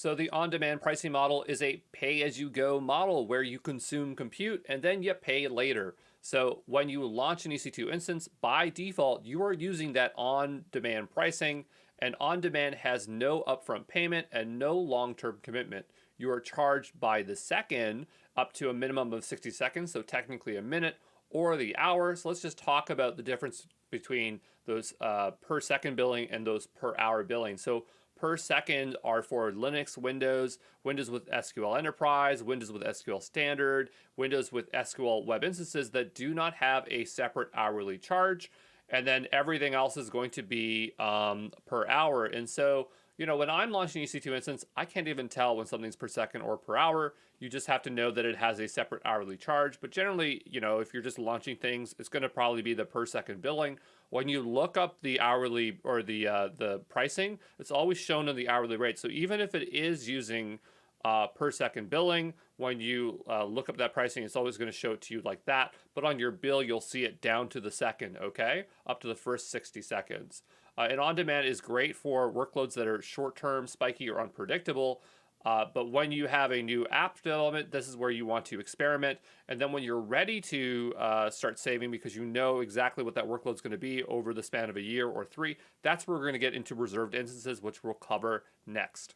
So the on-demand pricing model is a pay-as-you-go model where you consume compute and then you pay later. So when you launch an EC2 instance, by default, you are using that on-demand pricing, and on-demand has no upfront payment and no long-term commitment. You are charged by the second up to a minimum of 60 seconds, so technically a minute, or the hour. So let's just talk about the difference between those per second billing and those per hour billing. So per second are for Linux, Windows, Windows with SQL Enterprise, Windows with SQL Standard, Windows with SQL Web Instances that do not have a separate hourly charge. And then everything else is going to be per hour. And so, when I'm launching EC2 instance, I can't even tell when something's per second or per hour. You just have to know that it has a separate hourly charge. But generally, if you're just launching things, it's going to probably be the per second billing. When you look up the hourly or the pricing, it's always shown in the hourly rate. So even if it is using per second billing, when you look up that pricing, it's always going to show it to you like that. But on your bill, you'll see it down to the second, okay? Up to the first 60 seconds. And on-demand is great for workloads that are short-term, spiky, or unpredictable. But when you have a new app development, this is where you want to experiment. And then when you're ready to start saving because you know exactly what that workload is going to be over the span of a year or three, that's where we're going to get into reserved instances, which we'll cover next.